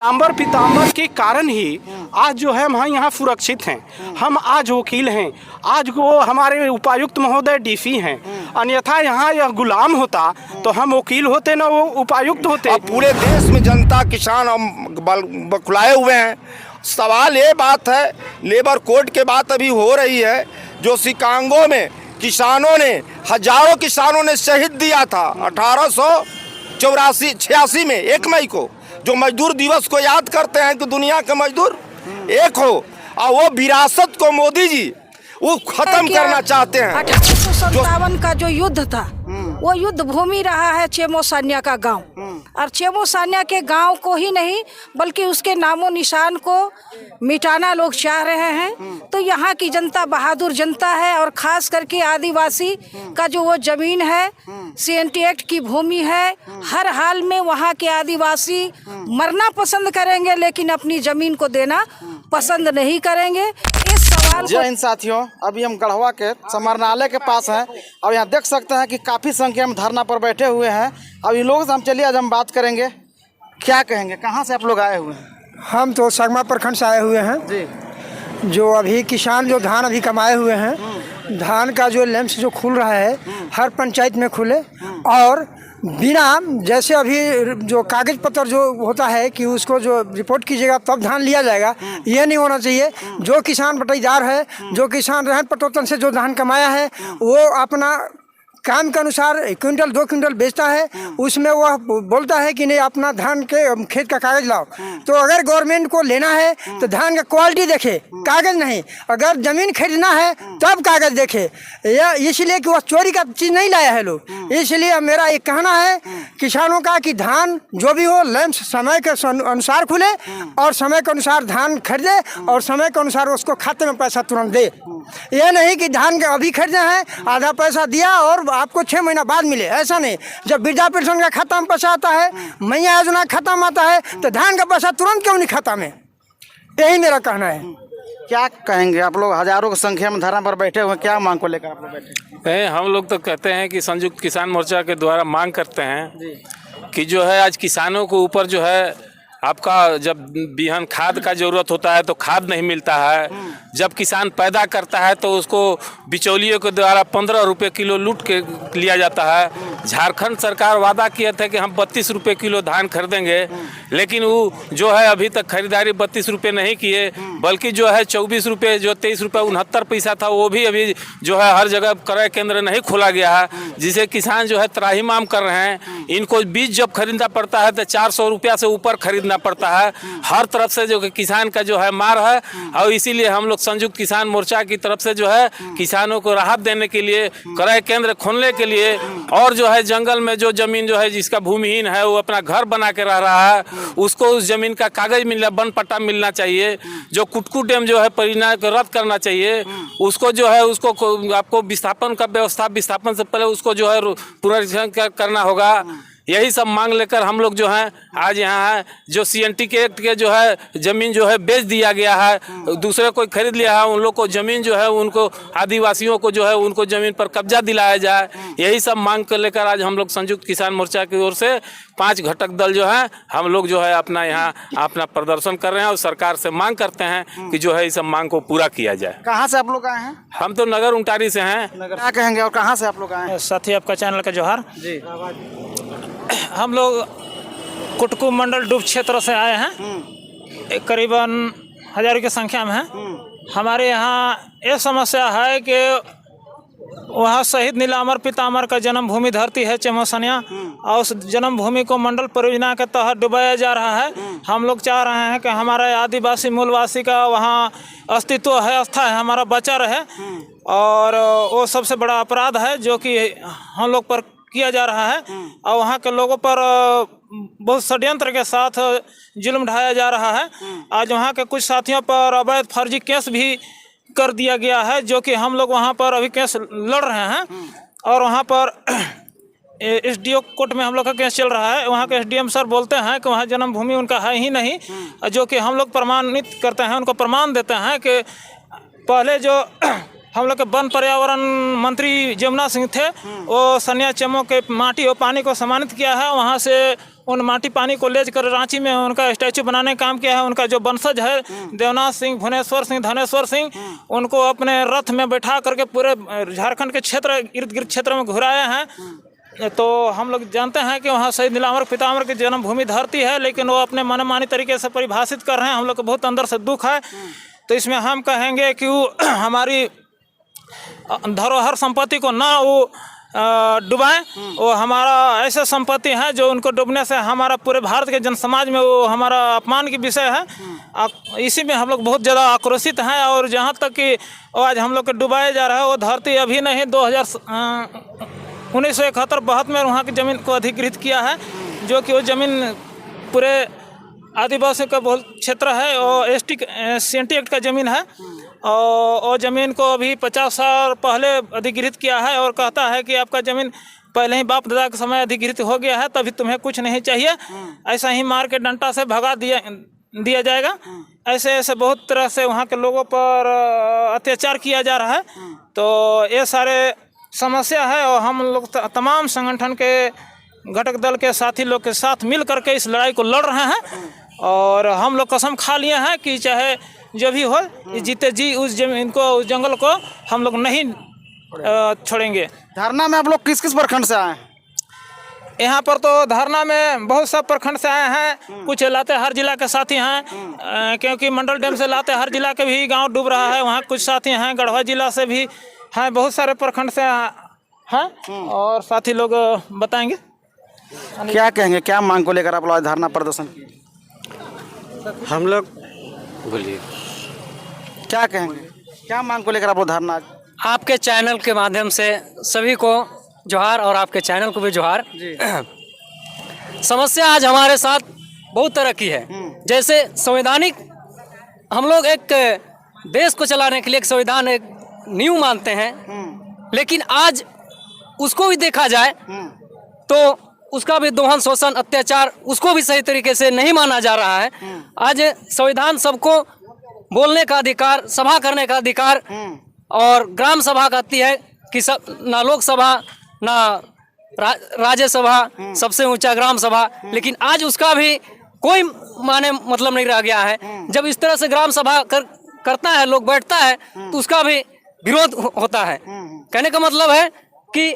पीताम्बर पीताम्बर के कारण ही आज जो है हम यहाँ सुरक्षित हैं। हम आज वकील हैं, आज वो हमारे उपायुक्त महोदय डीसी हैं। अन्यथा यहाँ यह गुलाम होता तो हम वकील होते ना वो उपायुक्त होते। अब पूरे देश में जनता किसान बखुलाए हुए हैं। सवाल ये बात है, लेबर कोड के बात अभी हो रही है, जो शिकागो में किसानों ने हजारों किसानों ने शहीद दिया था 1886 में 1 मई को, जो मजदूर दिवस को याद करते हैं कि दुनिया के मजदूर एक हो, और वो विरासत को मोदी जी वो खत्म करना चाहते हैं। 1857 का जो युद्ध था वो युद्ध भूमि रहा है चेमो सान्या का गांव, और चेमो सान्या के गांव को ही नहीं बल्कि उसके नामो निशान को मिटाना लोग चाह रहे हैं। तो यहाँ की जनता बहादुर जनता है, और खास करके आदिवासी का जो वो जमीन है CNT एक्ट की भूमि है। हर हाल में वहाँ के आदिवासी मरना पसंद करेंगे लेकिन अपनी जमीन को देना पसंद नहीं करेंगे। इस सवाल जय हिंद साथियों, अभी हम गढ़वा के समरनालय के पास हैं और यहाँ देख सकते हैं कि काफ़ी संख्या में धरना पर बैठे हुए हैं। अब इन लोगों से हम चलिए आज हम बात करेंगे, क्या कहेंगे, कहाँ से आप लोग आए हुए हैं? हम तो सगमा प्रखंड से आए हुए हैं जी। जो अभी किसान जो धान अभी कमाए हुए हैं, धान का जो लैंप्स जो खुल रहा है हर पंचायत में खुले, और बिना जैसे अभी जो कागज पत्र जो होता है कि उसको जो रिपोर्ट कीजिएगा तब धान लिया जाएगा, ये नहीं होना चाहिए। जो किसान बटाईदार है, जो किसान रहन पटोतन से जो धान कमाया है, वो अपना काम के अनुसार 1 क्विंटल 2 क्विंटल बेचता है, उसमें वह बोलता है कि नहीं अपना धान के खेत का कागज लाओ। तो अगर गवर्नमेंट को लेना है तो धान का क्वालिटी देखे, कागज नहीं। अगर ज़मीन खरीदना है तब कागज देखे, या इसलिए कि वह चोरी का चीज़ नहीं लाया है लोग। इसलिए मेरा एक कहना है किसानों का कि धान जो भी हो लैंप्स समय के अनुसार खुले, और समय के अनुसार धान खरीदे, और समय के अनुसार उसको खाते में पैसा तुरंत दे। ये नहीं कि धान अभी खरीदे हैं आधा पैसा दिया और आपको 6 महीना बाद मिले, ऐसा नहीं। जब वृद्धा पेंशन का खाता में पैसा आता है, मैया योजना खाता में आता है, तो धान का पैसा तुरंत क्यों नहीं खाता में? यही मेरा कहना है। क्या कहेंगे आप लोग हजारों की संख्या में धरना पर बैठे हुए, क्या मांग को लेकर आप लोग बैठे? नहीं, हम लोग तो कहते हैं कि संयुक्त किसान मोर्चा के द्वारा मांग करते हैं कि जो है आज किसानों के ऊपर जो है आपका जब बिहन खाद का ज़रूरत होता है तो खाद नहीं मिलता है। जब किसान पैदा करता है तो उसको बिचौलियों के द्वारा 15 रुपये किलो लूट के लिया जाता है। झारखंड सरकार वादा किया था कि हम 32 रुपये किलो धान खरीदेंगे, लेकिन वो जो है अभी तक खरीदारी 32 रुपये नहीं किए, बल्कि जो है 24 रुपये, जो 23 रुपये 69 पैसा था वो भी अभी जो है हर जगह क्रय केंद्र नहीं खोला गया है, जिसे किसान जो है त्राहिमाम कर रहे हैं। इनको बीज जब खरीदना पड़ता है तो 400 रुपया से ऊपर खरीदना पड़ता है। हर तरफ से जो किसान का जो है मार है, और इसीलिए हम लोग संयुक्त किसान मोर्चा की तरफ से जो है किसानों को राहत देने के लिए, क्रय केंद्र खोलने के लिए, और जो है जंगल में जो जमीन जो है जिसका भूमिहीन है वो अपना घर बना के रह रहा है, उसको उस जमीन का कागज मिलना, वन पट्टा मिलना चाहिए। जो कुटकू डैम जो है परिणाम को रद्द करना चाहिए, उसको जो है उसको आपको विस्थापन का व्यवस्था, विस्थापन से पहले उसको जो है पुनरीक्षण करना होगा। यही सब मांग लेकर हम लोग जो हैं आज यहाँ है। जो CNT के एक्ट के जो है ज़मीन जो है बेच दिया गया है, दूसरे कोई खरीद लिया है, उन लोग को ज़मीन जो है उनको आदिवासियों को जो है उनको ज़मीन पर कब्जा दिलाया जाए। यही सब मांग कर लेकर आज हम लोग संयुक्त किसान मोर्चा की ओर से 5 घटक दल जो है हम लोग जो है अपना यहाँ अपना प्रदर्शन कर रहे हैं, और सरकार से मांग करते हैं कि जो है इस सब मांग को पूरा किया जाए। कहाँ से आप लोग आए हैं? हम तो नगर उंटारी से हैं। क्या कहेंगे और कहाँ से आप लोग आए हैं? साथी आपका चैनल का जोहार जी। हम लोग कुटकू मंडल डूब क्षेत्र से आए हैं, करीबन हजारों की संख्या में हैं। हमारे यहाँ ये समस्या है कि वहाँ शहीद नीलाम्बर पीताम्बर का जन्मभूमि धरती है चेमो सान्या, और उस जन्मभूमि को मंडल परियोजना के तहत डुबाया जा रहा है। हम लोग चाह रहे हैं कि हमारा आदिवासी मूलवासी का वहाँ अस्तित्व है, आस्था है, हमारा बचा रहे, और वो सबसे बड़ा अपराध है जो कि हम लोग पर किया जा रहा है, और वहाँ के लोगों पर बहुत षड्यंत्र के साथ जुल्म ढाया जा रहा है। आज वहाँ के कुछ साथियों पर अवैध फर्जी केस भी कर दिया गया है, जो कि हम लोग वहाँ पर अभी केस लड़ रहे हैं, और वहाँ पर SDO कोर्ट में हम लोग का केस चल रहा है। वहाँ के SDM सर बोलते हैं कि वहाँ जन्मभूमि उनका है ही नहीं, जो कि हम लोग प्रमाणित करते हैं, उनको प्रमाण देते हैं कि पहले जो हम लोग के वन पर्यावरण मंत्री जमुना सिंह थे, वो सान्या चेमो के माटी और पानी को सम्मानित किया है। वहाँ से उन माटी पानी को ले कर रांची में उनका स्टैचू बनाने का काम किया है। उनका जो वंशज है देवनाथ सिंह, भुवनेश्वर सिंह, धनेश्वर सिंह, उनको अपने रथ में बैठा करके पूरे झारखंड के क्षेत्र इर्द गिर्द क्षेत्र में घुराए हैं। तो हम लोग जानते हैं कि वहाँ शहीद नीलांबर पिताम्बर की जन्मभूमि धरती है, लेकिन वो अपने मनमानी तरीके से परिभाषित कर रहे हैं। हम लोग को बहुत अंदर से दुख है। तो इसमें हम कहेंगे कि वो हमारी धरोहर संपत्ति को ना वो डुबाएं। वो हमारा ऐसा संपत्ति है जो उनको डूबने से हमारा पूरे भारत के जन समाज में वो हमारा अपमान की विषय है। इसी में हम लोग बहुत ज़्यादा आक्रोशित हैं। और जहाँ तक कि आज हम लोग को डुबाया जा रहा है, वो धरती अभी नहीं 1971-72 में वहाँ की ज़मीन को अधिकृत किया है, जो कि वो ज़मीन पूरे आदिवासियों का बहुत क्षेत्र है और ST एक्ट का ज़मीन है। और ज़मीन को अभी 50 साल पहले अधिकृत किया है और कहता है कि आपका ज़मीन पहले ही बाप दादा के समय अधिकृत हो गया है, तभी तुम्हें कुछ नहीं चाहिए। ऐसा ही मार के डंडा से भगा दिया जाएगा। ऐसे ऐसे बहुत तरह से वहाँ के लोगों पर अत्याचार किया जा रहा है। तो ये सारे समस्या है और हम लोग तमाम संगठन के घटक दल के साथी लोग के साथ मिल करके इस लड़ाई को लड़ रहे हैं। और हम लोग कसम खा लिए हैं कि चाहे जो भी हो, जीते जी उस जमीन को, उस जंगल को हम लोग नहीं छोड़ेंगे। धरना में आप लोग किस किस प्रखंड से आए हैं? यहाँ पर तो धरना में बहुत सब प्रखंड से आए हैं। कुछ लातेहार जिला के साथी हैं, क्योंकि मंडल डैम से लातेहार जिला के भी गांव डूब रहा है, वहाँ कुछ साथी हैं। गढ़वा जिला से भी हैं, बहुत सारे प्रखंड से हैं और साथी लोग बताएंगे। क्या कहेंगे, क्या मांग को लेकर आप लोग धरना प्रदर्शन किए? हम लोग बोलिए क्या कहेंगे, क्या मांग को लेकर आप लोग धरना? आपके चैनल के माध्यम से सभी को जोहार और आपके चैनल को भी जोहार। समस्या आज हमारे साथ बहुत तरह की है। जैसे संवैधानिक हम लोग एक देश को चलाने के लिए एक संविधान एक नींव मानते हैं, लेकिन आज उसको भी देखा जाए तो उसका भी दोहन, शोषण, अत्याचार उसको भी सही तरीके से नहीं माना जा रहा है। आज संविधान सबको बोलने का अधिकार, सभा करने का अधिकार, और ग्राम सभा कहती है कि सब ना लोकसभा ना राज्यसभा, सबसे ऊंचा ग्राम सभा, लेकिन आज उसका भी कोई माने मतलब नहीं रह गया है। जब इस तरह से ग्राम सभा करता है, लोग बैठता है, तो उसका भी विरोध होता है। कहने का मतलब है कि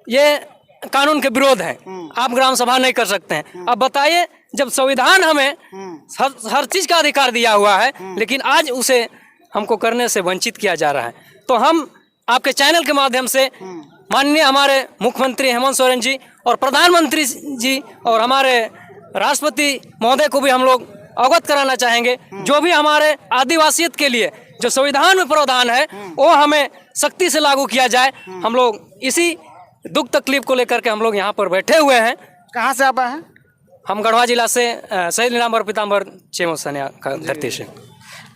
ये कानून के विरोध है, आप ग्राम सभा नहीं कर सकते हैं। अब बताइए, जब संविधान हमें हर चीज का अधिकार दिया हुआ है, लेकिन आज उसे हमको करने से वंचित किया जा रहा है। तो हम आपके चैनल के माध्यम से माननीय हमारे मुख्यमंत्री हेमंत सोरेन जी और प्रधानमंत्री जी और हमारे राष्ट्रपति महोदय को भी हम लोग अवगत कराना चाहेंगे, जो भी हमारे आदिवासियत के लिए जो संविधान में प्रावधान है वो हमें सख्ती से लागू किया जाए। हम लोग इसी दुख तकलीफ को लेकर के हम लोग यहाँ पर बैठे हुए हैं। कहाँ से आप आए हैं? हम गढ़वा जिला से शहीद नीलांबर पिताम्बर चेमो सान्या का धरती से।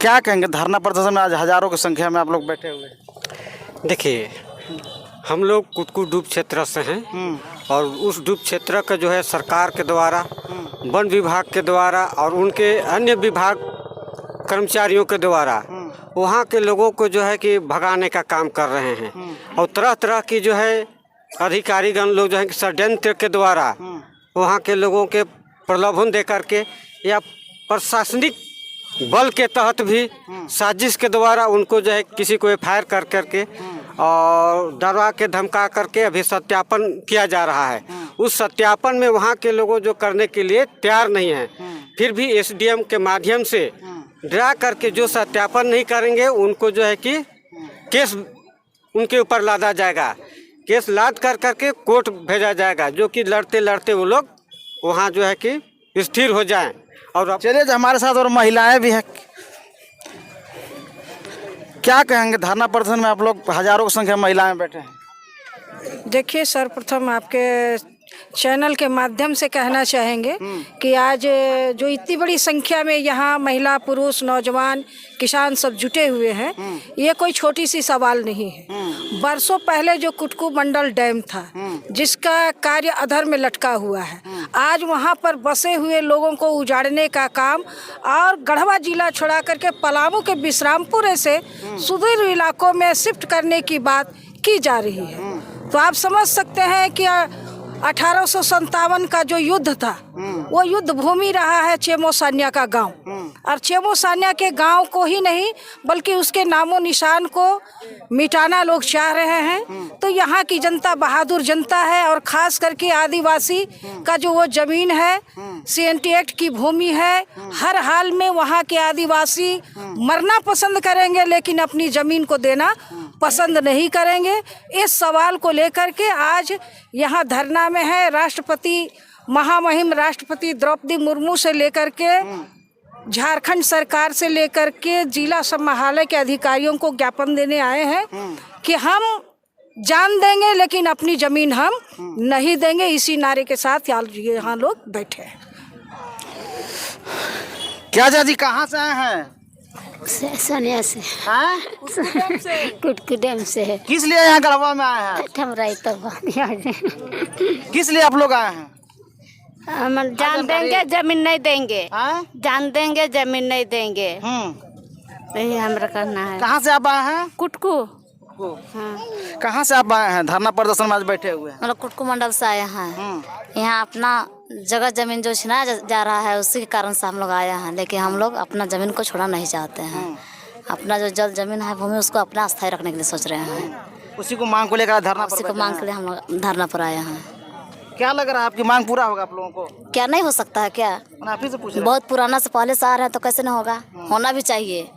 क्या कहेंगे, धरना प्रदर्शन में आज हजारों की संख्या में आप लोग बैठे हुए हैं? देखिए, हम लोग कुटकुट डूब क्षेत्र से हैं और उस डूब क्षेत्र का जो है सरकार के द्वारा, वन विभाग के द्वारा और उनके अन्य विभाग कर्मचारियों के द्वारा वहाँ के लोगों को जो है कि भगाने का काम कर रहे हैं। और तरह तरह की जो है अधिकारीगण लोग जो है कि षड्यंत्र के द्वारा वहाँ के लोगों के प्रलोभन दे करके या प्रशासनिक बल के तहत भी साजिश के द्वारा उनको जो है किसी को FIR कर करके और डरवा के धमका करके अभी सत्यापन किया जा रहा है। उस सत्यापन में वहाँ के लोगों जो करने के लिए तैयार नहीं हैं, फिर भी SDM के माध्यम से डरा करके जो सत्यापन नहीं करेंगे उनको जो है कि केस उनके ऊपर लादा जाएगा। केस लाद कर करके कोर्ट भेजा जाएगा, जो कि लड़ते लड़ते वो लोग वहाँ जो है कि स्थिर हो जाएं। और चलिए, हमारे साथ और महिलाएं भी हैं। क्या कहेंगे, धरना प्रदर्शन में आप लोग हजारों की संख्या में महिलाएं बैठे हैं? देखिए, सर्वप्रथम आपके चैनल के माध्यम से कहना चाहेंगे कि आज जो इतनी बड़ी संख्या में यहाँ महिला, पुरुष, नौजवान, किसान सब जुटे हुए हैं, ये कोई छोटी सी सवाल नहीं है। बरसों पहले जो कुटकू मंडल डैम था, जिसका कार्य अधर में लटका हुआ है, आज वहाँ पर बसे हुए लोगों को उजाड़ने का काम और गढ़वा जिला छोड़ा करके पलामू के विश्रामपुर से सुदूर इलाकों में शिफ्ट करने की बात की जा रही है। तो आप समझ सकते हैं कि 1857 का जो युद्ध था वो युद्ध भूमि रहा है चेमो सान्या का गांव। और चेमो सान्या के गांव को ही नहीं बल्कि उसके नामो निशान को मिटाना लोग चाह रहे हैं। तो यहाँ की जनता बहादुर जनता है और खास करके आदिवासी का जो वो जमीन है CNT एक्ट की भूमि है। हर हाल में वहाँ के आदिवासी मरना पसंद करेंगे लेकिन अपनी जमीन को देना पसंद नहीं करेंगे। इस सवाल को लेकर के आज यहाँ धरना में है। राष्ट्रपति महामहिम राष्ट्रपति द्रौपदी मुर्मू से लेकर के झारखंड सरकार से लेकर के जिला समाहरणालय के अधिकारियों को ज्ञापन देने आए हैं कि हम जान देंगे लेकिन अपनी जमीन हम नहीं देंगे। इसी नारे के साथ यहाँ लोग बैठे हैं। क्या जाजी कहाँ से आए हैं? सोनिया से। हाँ? कुटकू डैम से है। किस लिए यहाँ गढ़वा में आए हैं? ठमराई तो किस लिए आप लोग आए हैं? हम जान देंगे जमीन नहीं देंगे। हाँ? जान देंगे जमीन नहीं देंगे। यही हमारा करना है। कहाँ से आप आए हैं? कुटकू। हाँ। कहाँ से आप आए हैं? धरना प्रदर्शन में आज बैठे हुए हैं। मतलब कुटकू मंडल से आए हैं। यहाँ अपना जगह जमीन जो छिनाया जा रहा है उसी के कारण से हम लोग आए हैं। लेकिन हम लोग अपना जमीन को छोड़ना नहीं चाहते हैं। अपना जो जल जमीन है भूमि उसको अपना स्थायी रखने के लिए सोच रहे हैं। उसी को मांग को लेकर धरना उसी को मांग के लिए हम लोग धरना पर आए हैं। क्या लग रहा है आपकी मांग पूरा होगा आप लोगों को? क्या नहीं हो सकता है क्या? आप ही से पूछ रहे हैं। बहुत पुराना से पहले से आ रहे हैं तो कैसे नहीं होगा? होना भी चाहिए।